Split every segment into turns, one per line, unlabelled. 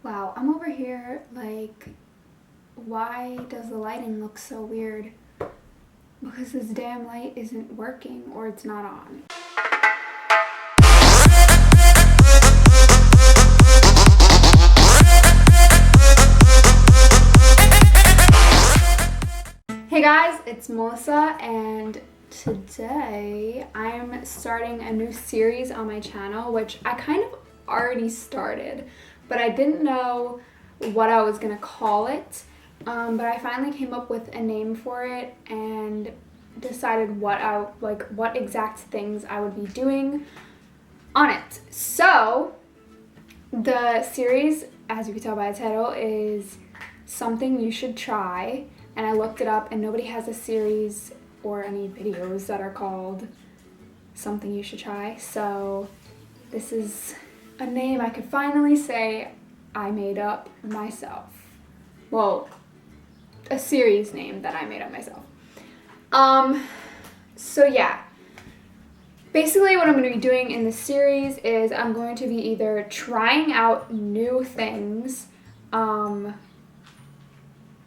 Wow, I'm over here like, why does the lighting look so weird? Because this damn light isn't working or it's not on. Hey guys, it's Melissa, and today I'm starting a new series on my channel, which I kind of already started, but I didn't know what I was gonna call it. But I finally came up with a name for it and decided what exact things I would be doing on it. So the series, as you can tell by the title, is Something You Should Try. And I looked it up and nobody has a series or any videos that are called Something You Should Try. So this is a name I could finally say I made up myself. Well, a series name that I made up myself. So yeah. Basically what I'm going to be doing in this series is I'm going to be either trying out new things,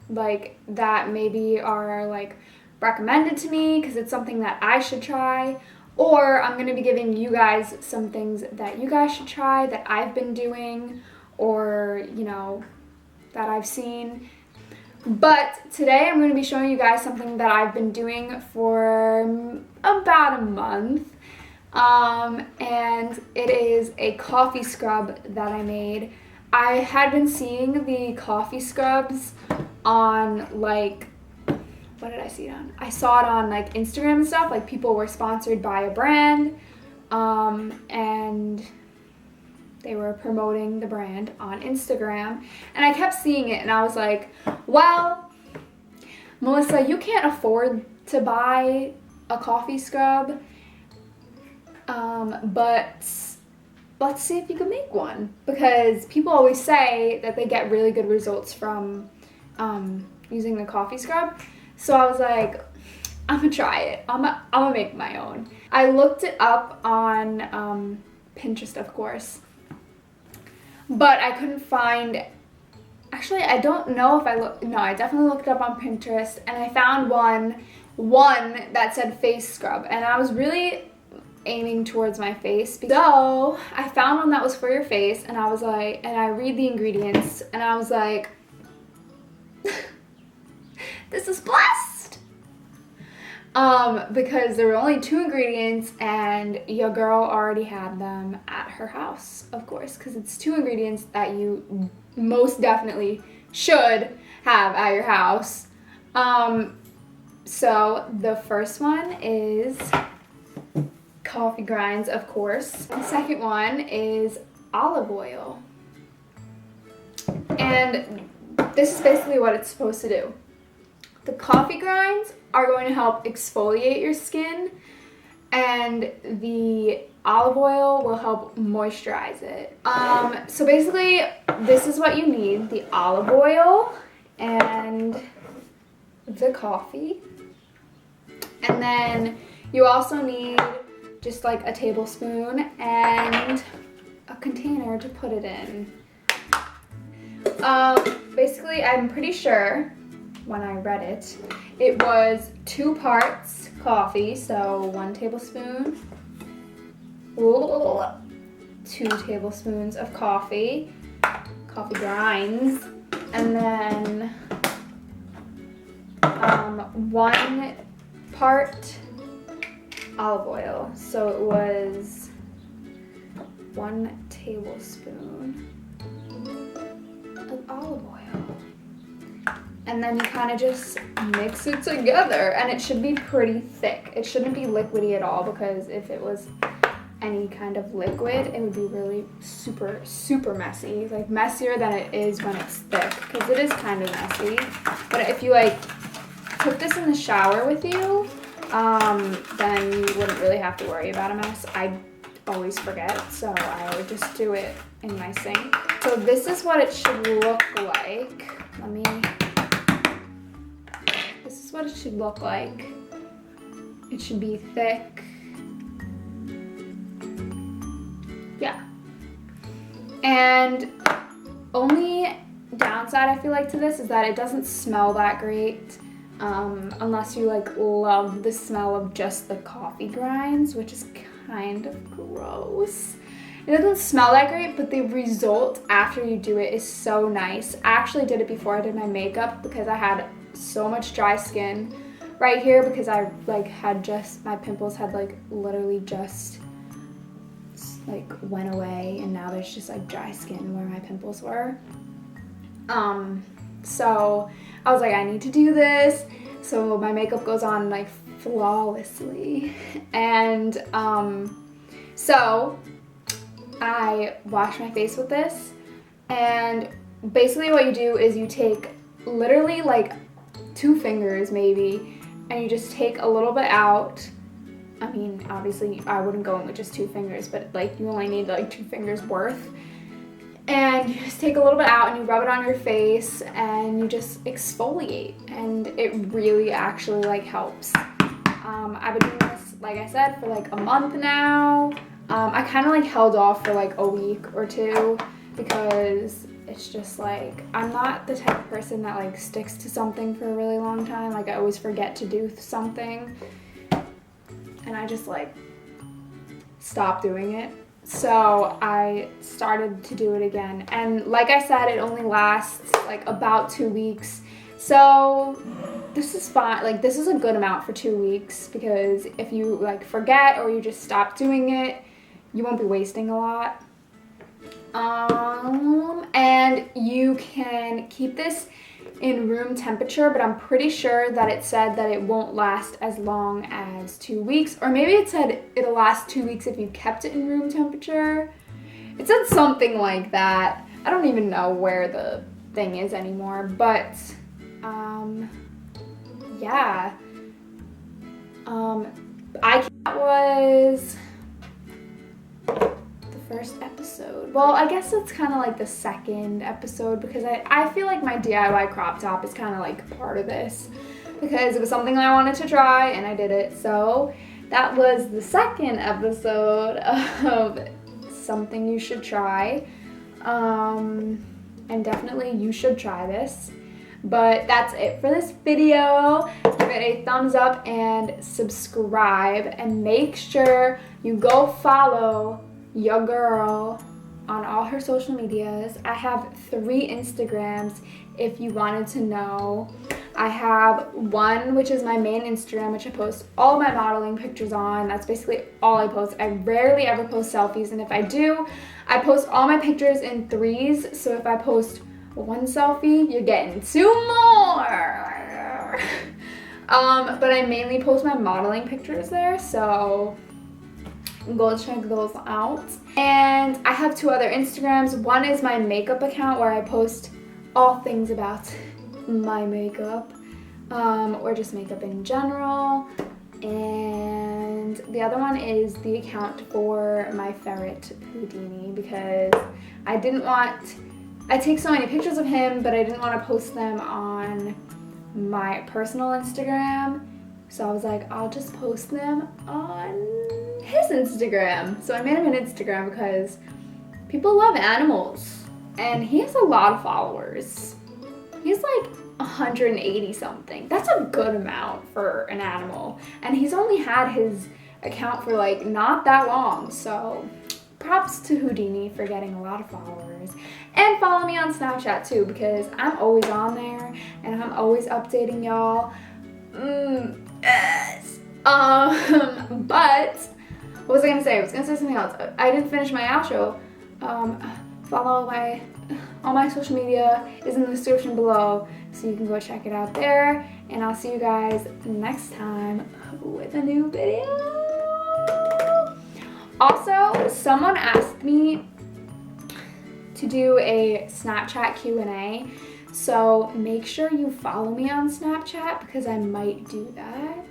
like that maybe are like recommended to me because it's something that I should try, or I'm going to be giving you guys some things that you guys should try that I've been doing or, you know, that I've seen. But today I'm going to be showing you guys something that I've been doing for about a month, and it is a coffee scrub that I made. I had been seeing the coffee scrubs on, like, what did I see it on? I saw it on like Instagram and stuff, like people were sponsored by a brand, and they were promoting the brand on Instagram, and I kept seeing it and I was like, well, Melissa, you can't afford to buy a coffee scrub, but let's see if you can make one, because people always say that they get really good results from using the coffee scrub. So I was like, I'm gonna try it. I'm gonna make my own. I looked it up on Pinterest, of course, but I couldn't find, actually I don't know if I definitely looked it up on Pinterest, and I found one that said face scrub, and I was really aiming towards my face. So I found one that was for your face, and I was like, and I read the ingredients and I was like, this is blessed. Because there were only 2 ingredients and your girl already had them at her house, of course, because it's 2 ingredients that you most definitely should have at your house. So the first one is coffee grinds, of course. The second one is olive oil. And this is basically what it's supposed to do. The coffee grinds are going to help exfoliate your skin, and the olive oil will help moisturize it. So basically, this is what you need: the olive oil and the coffee. And then you also need just like a tablespoon and a container to put it in. Basically, I'm pretty sure when I read it, it was 2 parts coffee, so 1 tablespoon, 2 tablespoons of coffee grinds, and then 1 part olive oil. So it was 1 tablespoon of olive oil. And then you kind of just mix it together, and it should be pretty thick. It shouldn't be liquidy at all, because if it was any kind of liquid, it would be really super, super messy. Like messier than it is when it's thick, because it is kind of messy. But if you like put this in the shower with you, then you wouldn't really have to worry about a mess. I always forget, so I would just do it in my sink. So this is what it should look like. This is what it should look like. It should be thick. Yeah. And only downside I feel like to this is that it doesn't smell that great. Unless you like love the smell of just the coffee grinds, which is kind of gross. It doesn't smell that great, but the result after you do it is so nice. I actually did it before I did my makeup because I had so much dry skin right here because I like had just, my pimples had like literally just like went away, and now there's just like dry skin where my pimples were. So I was like, I need to do this. So my makeup goes on like flawlessly. And so I wash my face with this. And basically what you do is you take literally like 2 fingers maybe, and you just take a little bit out. I mean, obviously I wouldn't go in with just 2 fingers, but like you only need like 2 fingers worth. And you just take a little bit out and you rub it on your face and you just exfoliate, and it really actually like helps. I've been doing this, like I said, for like a month now. I kind of like held off for like a week or 2 because it's just like, I'm not the type of person that like sticks to something for a really long time. Like I always forget to do something and I just like stop doing it. So I started to do it again, and like I said, it only lasts like about 2 weeks. So this is fine. Like this is a good amount for 2 weeks, because if you like forget or you just stop doing it, you won't be wasting a lot. And you can keep this in room temperature, but I'm pretty sure that it said that it won't last as long as 2 weeks, or maybe it said it'll last 2 weeks if you kept it in room temperature. It said something like that. I don't even know where the thing is anymore, but yeah. That was first episode. Well, I guess it's kind of like the second episode, because I feel like my DIY crop top is kind of like part of this, because it was something I wanted to try and I did it. So that was the second episode of something you should try. And definitely you should try this. But that's it for this video. Give it a thumbs up and subscribe, and make sure you go follow your girl on all her social medias. I have 3 Instagrams if you wanted to know. I have one which is my main Instagram, which I post all my modeling pictures on. That's basically all I post. I rarely ever post selfies, and if I do, I post all my pictures in 3s. So if I post 1 selfie, you're getting 2 more. But I mainly post my modeling pictures there, so go check those out. And I have 2 other Instagrams. One is my makeup account, where I post all things about my makeup, or just makeup in general. And the other one is the account for my ferret Houdini, because I take so many pictures of him, but I didn't want to post them on my personal Instagram. So I was like, I'll just post them on his Instagram. So I made him an Instagram because people love animals, and he has a lot of followers. He's like 180 something. That's a good amount for an animal, and he's only had his account for like not that long. So props to Houdini for getting a lot of followers. And follow me on Snapchat too, because I'm always on there and I'm always updating y'all. Yes. But what was I gonna say? I was gonna say something else. I didn't finish my outro. Follow all my social media is in the description below, so you can go check it out there. And I'll see you guys next time with a new video. Also, someone asked me to do a Snapchat Q&A, so make sure you follow me on Snapchat, because I might do that.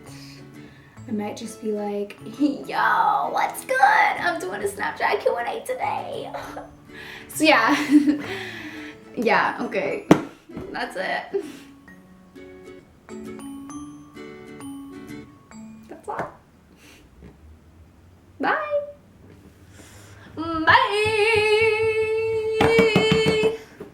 I might just be like, yo, what's good? I'm doing a Snapchat Q&A today. So yeah, yeah, okay, that's it. That's all. Bye. Bye.